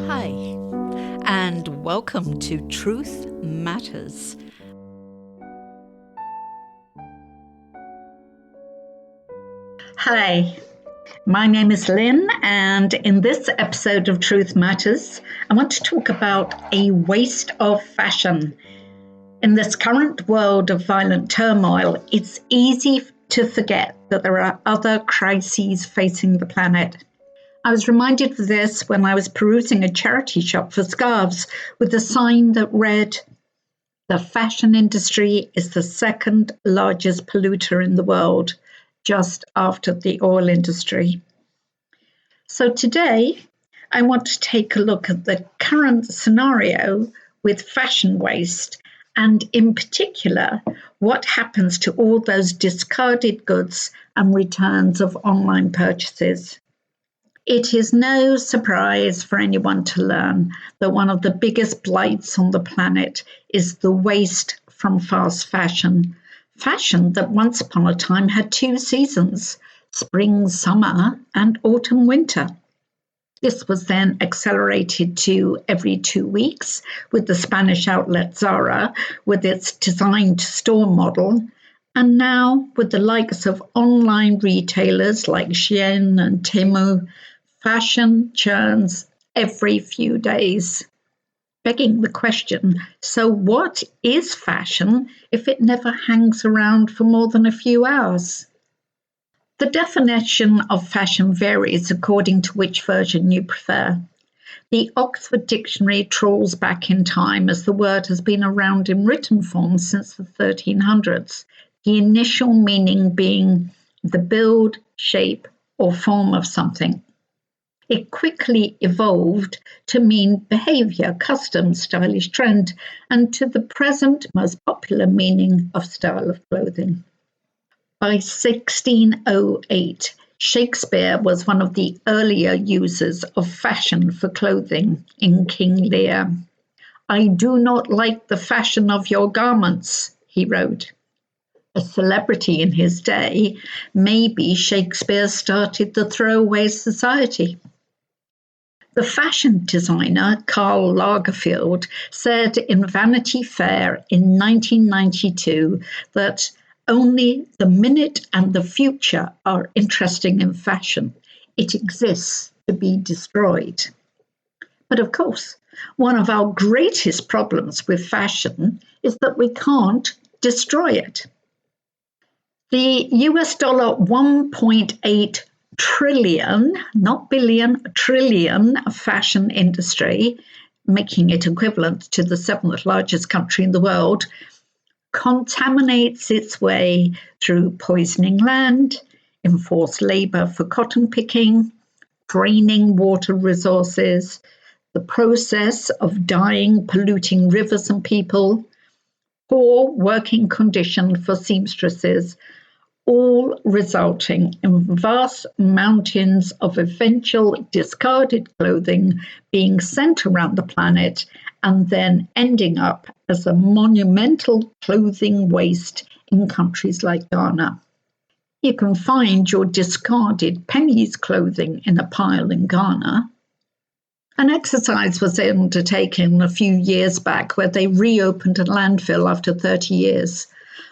Hi, and welcome to Truth Matters. Hi, my name is Lynn, and in this episode of Truth Matters, I want to talk about a waste of fashion. In this current world of violent turmoil, it's easy to forget that there are other crises facing the planet. I was reminded of this when I was perusing a charity shop for scarves with a sign that read, "The fashion industry is the second largest polluter in the world, just after the oil industry." So today, I want to take a look at the current scenario with fashion waste, and in particular, what happens to all those discarded goods and returns of online purchases. It is no surprise for anyone to learn that one of the biggest blights on the planet is the waste from fast fashion. Fashion that once upon a time had two seasons, spring, summer, and autumn, winter. This was then accelerated to every 2 weeks with the Spanish outlet Zara with its design to store model, and now with the likes of online retailers like Shein and Temu, fashion churns every few days. Begging the question, so what is fashion if it never hangs around for more than a few hours? The definition of fashion varies according to which version you prefer. The Oxford Dictionary trawls back in time as the word has been around in written form since the 1300s, the initial meaning being the build, shape, or form of something. It quickly evolved to mean behavior, custom, stylish trend, and to the present most popular meaning of style of clothing. By 1608, Shakespeare was one of the earlier users of fashion for clothing in King Lear. "I do not like the fashion of your garments," he wrote. A celebrity in his day, maybe Shakespeare started the throwaway society. The fashion designer Karl Lagerfeld said in Vanity Fair in 1992 that only the minute and the future are interesting in fashion. It exists to be destroyed. But of course, one of our greatest problems with fashion is that we can't destroy it. The US dollar 1.8 trillion, not billion, trillion fashion industry, making it equivalent to the seventh largest country in the world, contaminates its way through poisoning land, enforced labor for cotton picking, draining water resources, the process of dyeing, polluting rivers and people, poor working conditions for seamstresses, all resulting in vast mountains of eventual discarded clothing being sent around the planet and then ending up as a monumental clothing waste in countries like Ghana. You can find your discarded pennies clothing in a pile in Ghana. An exercise was undertaken a few years back where they reopened a landfill after 30 years.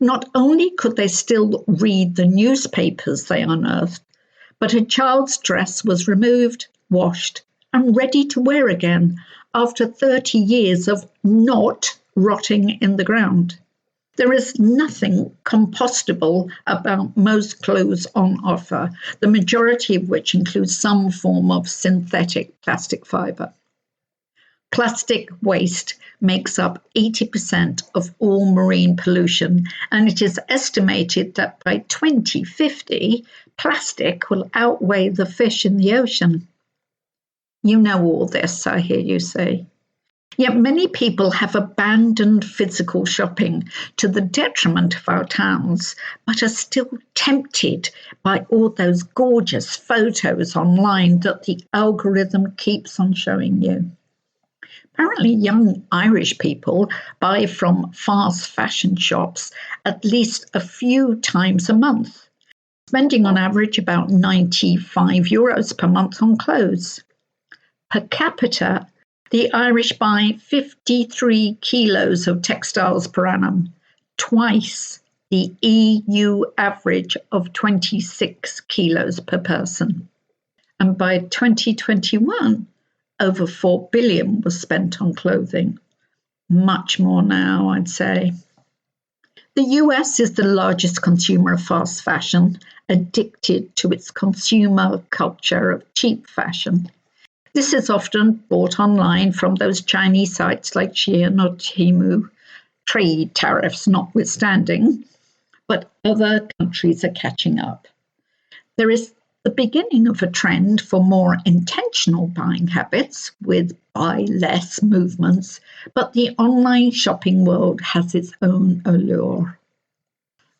Not only could they still read the newspapers they unearthed, but a child's dress was removed, washed, and ready to wear again after 30 years of not rotting in the ground. There is nothing compostable about most clothes on offer, the majority of which includes some form of synthetic plastic fiber. Plastic waste makes up 80% of all marine pollution, and it is estimated that by 2050, plastic will outweigh the fish in the ocean. You know all this, I hear you say. Yet many people have abandoned physical shopping to the detriment of our towns, but are still tempted by all those gorgeous photos online that the algorithm keeps on showing you. Apparently, young Irish people buy from fast fashion shops at least a few times a month, spending on average about €95 per month on clothes. Per capita, the Irish buy 53 kilos of textiles per annum, twice the EU average of 26 kilos per person. And by 2021, over 4 billion was spent on clothing. Much more now, I'd say. The US is the largest consumer of fast fashion, addicted to its consumer culture of cheap fashion. This is often bought online from those Chinese sites like Shein or Temu, trade tariffs notwithstanding, but other countries are catching up. There is the beginning of a trend for more intentional buying habits with buy less movements, but the online shopping world has its own allure.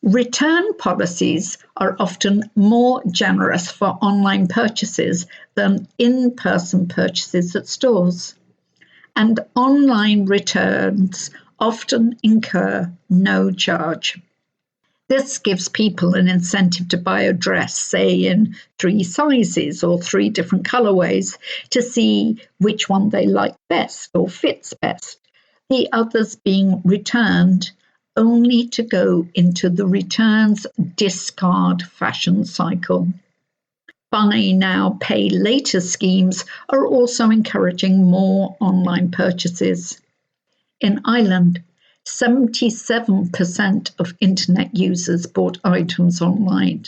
Return policies are often more generous for online purchases than in-person purchases at stores, and online returns often incur no charge. This gives people an incentive to buy a dress, say in 3 sizes or 3 different colorways, to see which one they like best or fits best, the others being returned only to go into the returns discard fashion cycle. Buy now, pay later schemes are also encouraging more online purchases. In Ireland, 77% of internet users bought items online,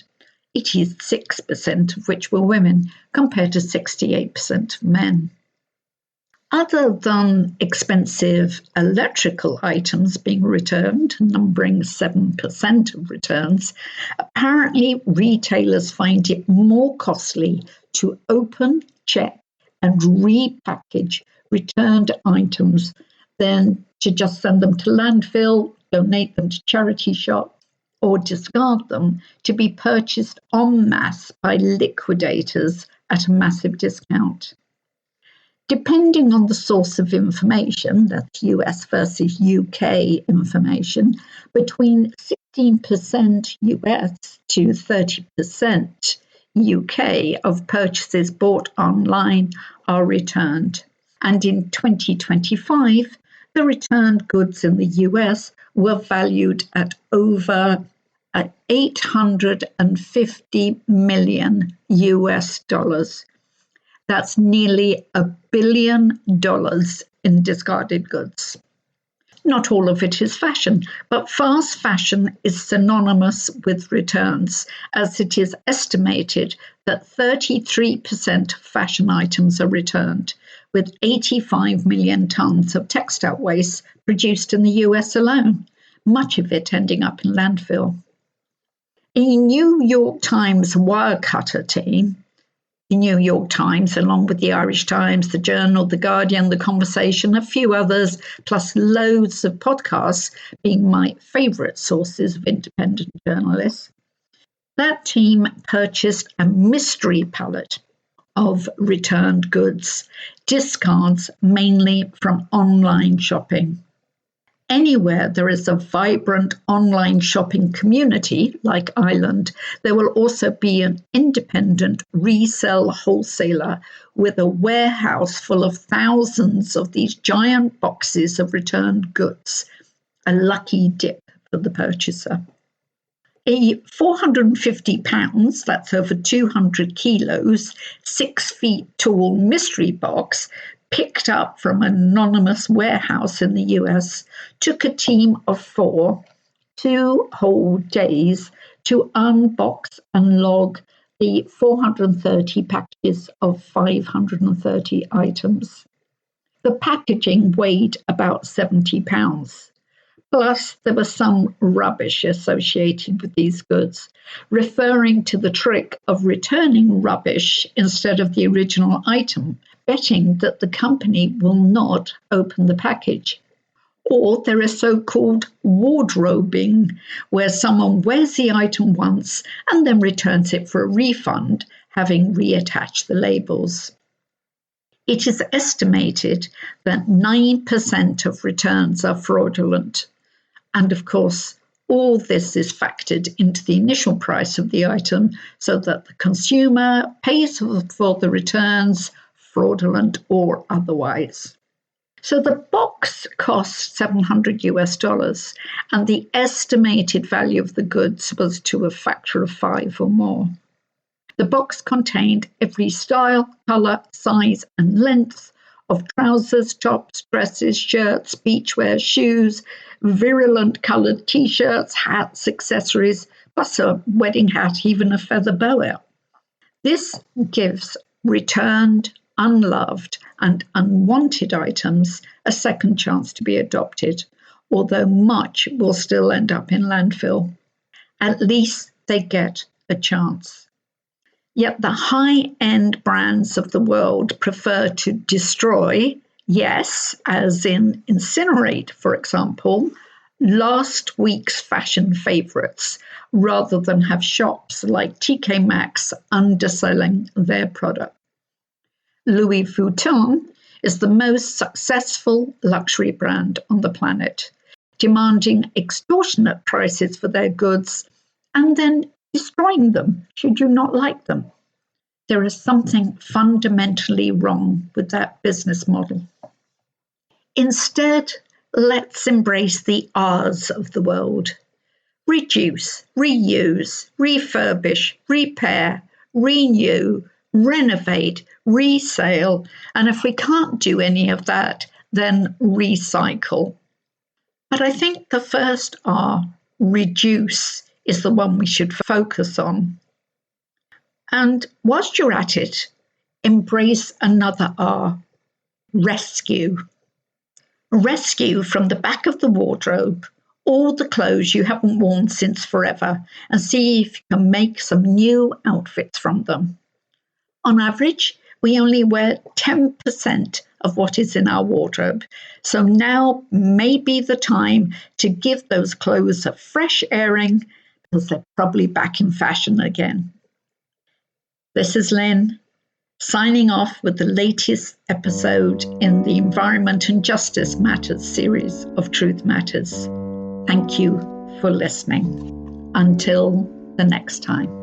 86% of which were women, compared to 68% of men. Other than expensive electrical items being returned, numbering 7% of returns, apparently retailers find it more costly to open, check, and repackage returned items than to just send them to landfill, donate them to charity shops, or discard them to be purchased en masse by liquidators at a massive discount. Depending on the source of information, that's US versus UK information, between 16% US to 30% UK of purchases bought online are returned. And in 2025, the returned goods in the US were valued at over $850 million US dollars. That's nearly $1 billion in discarded goods. Not all of it is fashion, but fast fashion is synonymous with returns, as it is estimated that 33% of fashion items are returned, with 85 million tons of textile waste produced in the US alone, much of it ending up in landfill. A New York Times Wirecutter team, the New York Times, along with the Irish Times, the Journal, the Guardian, the Conversation, a few others, plus loads of podcasts being my favourite sources of independent journalists. That team purchased a mystery pallet of returned goods, discards mainly from online shopping. Anywhere there is a vibrant online shopping community, like Ireland, there will also be an independent resale wholesaler with a warehouse full of thousands of these giant boxes of returned goods, a lucky dip for the purchaser. A £450, that's over 200 kilos, 6 feet tall mystery box picked up from an anonymous warehouse in the US took a team of 4, 2 whole days to unbox and log the 430 packages of 530 items. The packaging weighed about 70 pounds. Plus, there was some rubbish associated with these goods, referring to the trick of returning rubbish instead of the original item, betting that the company will not open the package. Or there is so-called wardrobing, where someone wears the item once and then returns it for a refund, having reattached the labels. It is estimated that 9% of returns are fraudulent. And of course, all this is factored into the initial price of the item so that the consumer pays for the returns fraudulent or otherwise. So the box cost $700 and the estimated value of the goods was to a factor of 5 or more. The box contained every style, colour, size and length of trousers, tops, dresses, shirts, beachwear, shoes, virulent coloured t-shirts, hats, accessories, plus a wedding hat, even a feather boa. This gives returned, unloved and unwanted items a second chance to be adopted, although much will still end up in landfill. At least they get a chance. Yet the high-end brands of the world prefer to destroy, yes, as in incinerate, for example, last week's fashion favourites, rather than have shops like TK Maxx underselling their product. Louis Vuitton is the most successful luxury brand on the planet, demanding extortionate prices for their goods and then destroying them should you not like them. There is something fundamentally wrong with that business model. Instead, let's embrace the R's of the world. Reduce, reuse, refurbish, repair, renew, renovate, resale, and if we can't do any of that, then recycle. But I think the first R, reduce, is the one we should focus on. And whilst you're at it, embrace another R, rescue. Rescue from the back of the wardrobe all the clothes you haven't worn since forever and see if you can make some new outfits from them. On average, we only wear 10% of what is in our wardrobe, so now may be the time to give those clothes a fresh airing because they're probably back in fashion again. This is Lynn, signing off with the latest episode in the Environment and Justice Matters series of Truth Matters. Thank you for listening. Until the next time.